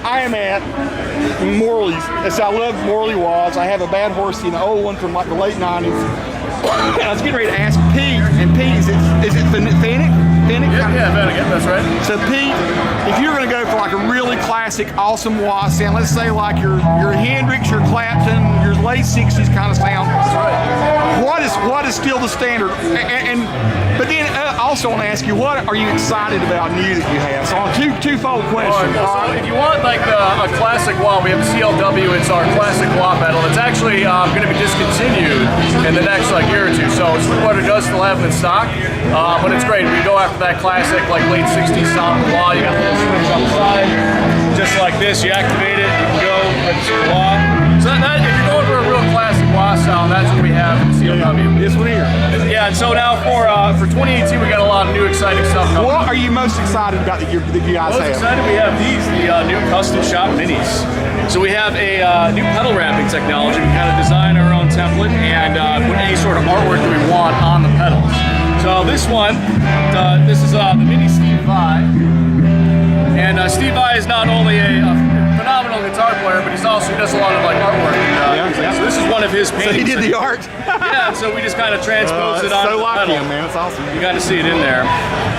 I am at Morley's. I love Morley walls. I have a bad Horsie, an old one from like the late 90s. And I was getting ready to ask Pete, and Pete, is it Fenech? Yeah, Fenech, that's right. So Pete, if you're going to go for like a really classic, awesome wah sound, let's say like your Hendrix, your Clapton, your late 60s kind of sound. That's right. What is still the standard? But then also want to ask you, what are you excited about new that you have? So on twofold question. So if you want like a classic wah, we have the CLW. It's our classic wah pedal. It's actually going to be discontinued in the next like year or two. So Sweetwater does still have it in stock, but it's great. We go after that classic like late 60s sound wah. You got the little switch on the side, just like this. You activate it, you can go with the wah. So that if you're going for a real classic wah sound, that's what we have in the CLW. This one here. Yeah, and so now for 2018, we got a lot of new exciting stuff coming. What are you most excited about that you guys have? Most excited, we have these, the new custom shop minis. So we have a new pedal wrapping technology. We kind of design our own template and put any sort of artwork that we want on the pedals. So this one, this is the Mini Steve Vai. And Steve Vai is not only a phenomenal guitar player, but he does a lot of like artwork. So this is one of his paintings. So he did the art? Yeah, and so we just kind of transposed it on so the like pedal. him, man. It's awesome. You got to see it in there.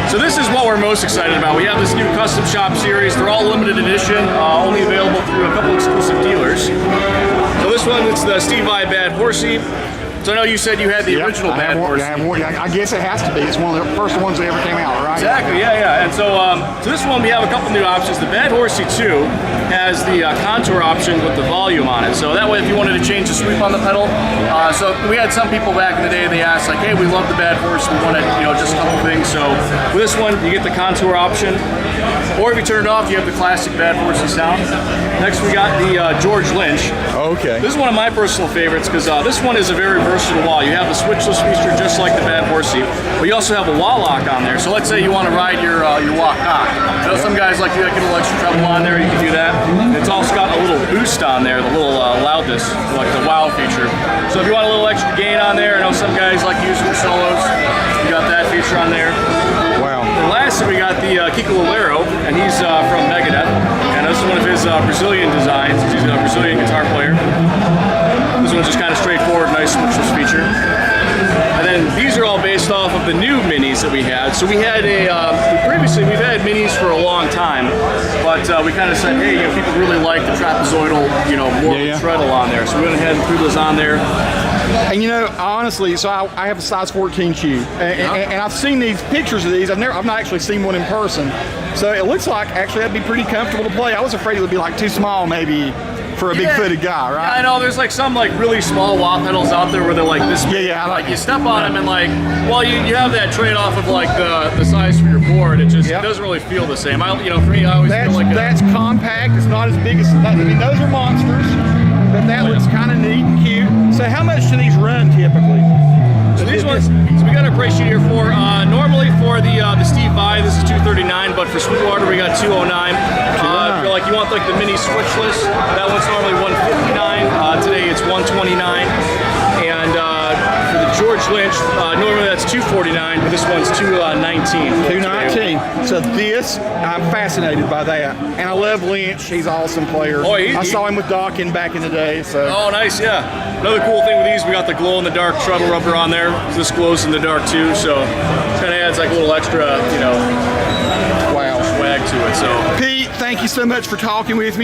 So this is what we're most excited about. We have this new custom shop series. They're all limited edition, only available through a couple exclusive dealers. So this one, it's the Steve Vai Bad Horsie. So I know you said you had the original Bad Horsie. I guess it has to be. It's one of the first ones that ever came out, right? Exactly, yeah. And so, so this one we have a couple new options. The Bad Horsie 2 has the contour option with the volume on it. So that way if you wanted to change the sweep on the pedal, so we had some people back in the day, they asked like, hey, we love the Bad Horse, we wanted, just a couple things. So with this one, you get the contour option. Or if you turn it off, you have the classic Bad Horsie sound. Next we got the George Lynch. Okay. This is one of my personal favorites because this one is a very versatile wah. You have the switchless feature just like the Bad Horsie, but you also have a wah lock on there. So let's say you want to ride your wah cock. I know some guys like to get a little extra treble on there, you can do that. It's also got a little boost on there, the little loudness, like the wow feature. So if you want a little extra gain on there, I know some guys like to use it for solos, you got that feature on there. Wow. And lastly, we got the Kiko Calero, and he's from Megadeth, and this is one of his Brazilian designs. He's a Brazilian guitar player. This one's just kind of straightforward, nice switchless feature. And then these are all based off of the new minis that we had. So we had previously we've had minis for a long time, but we kind of said, hey, people really like the trapezoidal, more treadle on there. So we went ahead and threw those on there. And honestly, so I have a size 14 shoe, and I've seen these pictures of these. I've not actually seen one in person. So it looks like actually that'd be pretty comfortable to play. I was afraid it would be like too small, maybe, for a big-footed guy, right? Yeah, I know. There's like some like really small wah pedals out there where they're like this big. Yeah, like you step on them and like, well, you have that trade-off of like the size for your board. It just it doesn't really feel the same. For me, I always feel like that's compact. It's not as big as. I mean, those are monsters, but that looks kind of neat and cute. So how much do these run typically? So these ones, so we got our price sheet here for normally for the Steve Vai, this is $239, but for Sweetwater we got $209. If you're like you want like the mini switchless, that one's normally $159. Today it's $129, and for the George Lynch, normally that's $249, but this one's $219. $219. So this, I'm fascinated by that, and I love Lynch. He's an awesome player. Oh, I saw him with Dawkins back in the day. So. Oh, nice, yeah. Another cool thing with these, we got the glow-in-the-dark treble rubber on there. This glows in the dark too, so it kind of adds like a little extra, swag to it. So, Pete, thank you so much for talking with me.